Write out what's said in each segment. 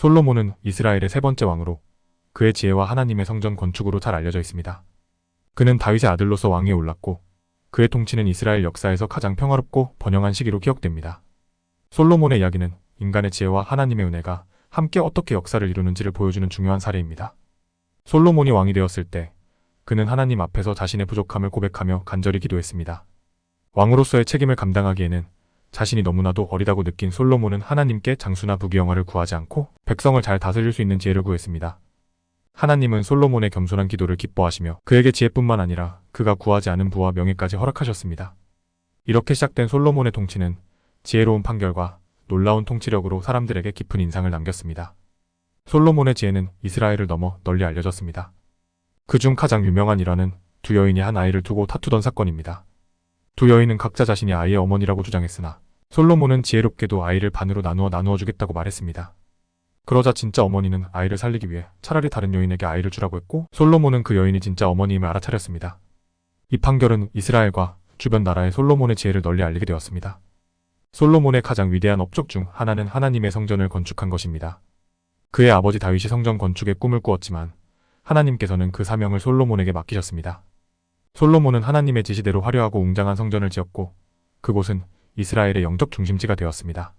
솔로몬은 이스라엘의 세 번째 왕으로 그의 지혜와 하나님의 성전 건축으로 잘 알려져 있습니다. 그는 다윗의 아들로서 왕위에 올랐고 그의 통치는 이스라엘 역사에서 가장 평화롭고 번영한 시기로 기억됩니다. 솔로몬의 이야기는 인간의 지혜와 하나님의 은혜가 함께 어떻게 역사를 이루는지를 보여주는 중요한 사례입니다. 솔로몬이 왕이 되었을 때 그는 하나님 앞에서 자신의 부족함을 고백하며 간절히 기도했습니다. 왕으로서의 책임을 감당하기에는 자신이 너무나도 어리다고 느낀 솔로몬은 하나님께 장수나 부귀영화를 구하지 않고 백성을 잘 다스릴 수 있는 지혜를 구했습니다. 하나님은 솔로몬의 겸손한 기도를 기뻐하시며 그에게 지혜뿐만 아니라 그가 구하지 않은 부와 명예까지 허락하셨습니다. 이렇게 시작된 솔로몬의 통치는 지혜로운 판결과 놀라운 통치력으로 사람들에게 깊은 인상을 남겼습니다. 솔로몬의 지혜는 이스라엘을 넘어 널리 알려졌습니다. 그중 가장 유명한 일화는 두 여인이 한 아이를 두고 다투던 사건입니다. 두 여인은 각자 자신이 아이의 어머니라고 주장했으나 솔로몬은 지혜롭게도 아이를 반으로 나누어 주겠다고 말했습니다. 그러자 진짜 어머니는 아이를 살리기 위해 차라리 다른 여인에게 아이를 주라고 했고 솔로몬은 그 여인이 진짜 어머니임을 알아차렸습니다. 이 판결은 이스라엘과 주변 나라에 솔로몬의 지혜를 널리 알리게 되었습니다. 솔로몬의 가장 위대한 업적 중 하나는 하나님의 성전을 건축한 것입니다. 그의 아버지 다윗이 성전 건축의 꿈을 꾸었지만 하나님께서는 그 사명을 솔로몬에게 맡기셨습니다. 솔로몬은 하나님의 지시대로 화려하고 웅장한 성전을 지었고 그곳은 이스라엘의 영적 중심지가 되었습니다.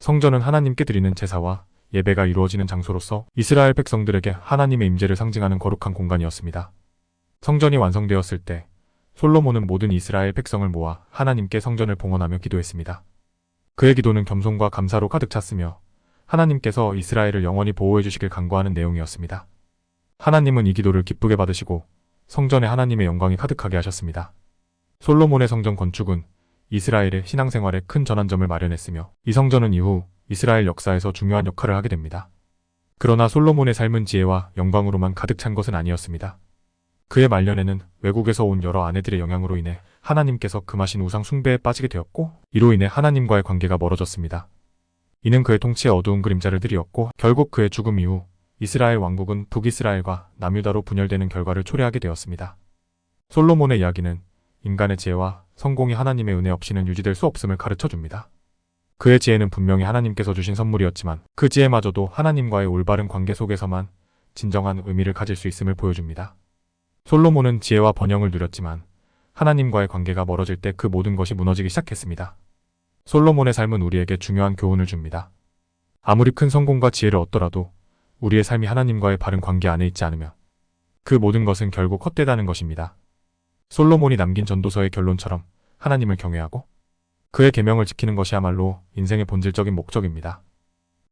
성전은 하나님께 드리는 제사와 예배가 이루어지는 장소로서 이스라엘 백성들에게 하나님의 임재를 상징하는 거룩한 공간이었습니다. 성전이 완성되었을 때 솔로몬은 모든 이스라엘 백성을 모아 하나님께 성전을 봉헌하며 기도했습니다. 그의 기도는 겸손과 감사로 가득 찼으며 하나님께서 이스라엘을 영원히 보호해 주시길 간구하는 내용이었습니다. 하나님은 이 기도를 기쁘게 받으시고 성전에 하나님의 영광이 가득하게 하셨습니다. 솔로몬의 성전 건축은 이스라엘의 신앙생활에 큰 전환점을 마련했으며 이 성전은 이후 이스라엘 역사에서 중요한 역할을 하게 됩니다. 그러나 솔로몬의 삶은 지혜와 영광으로만 가득 찬 것은 아니었습니다. 그의 말년에는 외국에서 온 여러 아내들의 영향으로 인해 하나님께서 금하신 우상 숭배에 빠지게 되었고 이로 인해 하나님과의 관계가 멀어졌습니다. 이는 그의 통치의 어두운 그림자를 드리었고 결국 그의 죽음 이후 이스라엘 왕국은 북이스라엘과 남유다로 분열되는 결과를 초래하게 되었습니다. 솔로몬의 이야기는 인간의 지혜와 성공이 하나님의 은혜 없이는 유지될 수 없음을 가르쳐줍니다. 그의 지혜는 분명히 하나님께서 주신 선물이었지만 그 지혜마저도 하나님과의 올바른 관계 속에서만 진정한 의미를 가질 수 있음을 보여줍니다. 솔로몬은 지혜와 번영을 누렸지만 하나님과의 관계가 멀어질 때 그 모든 것이 무너지기 시작했습니다. 솔로몬의 삶은 우리에게 중요한 교훈을 줍니다. 아무리 큰 성공과 지혜를 얻더라도 우리의 삶이 하나님과의 바른 관계 안에 있지 않으면 그 모든 것은 결국 헛되다는 것입니다. 솔로몬이 남긴 전도서의 결론처럼 하나님을 경외하고 그의 계명을 지키는 것이야말로 인생의 본질적인 목적입니다.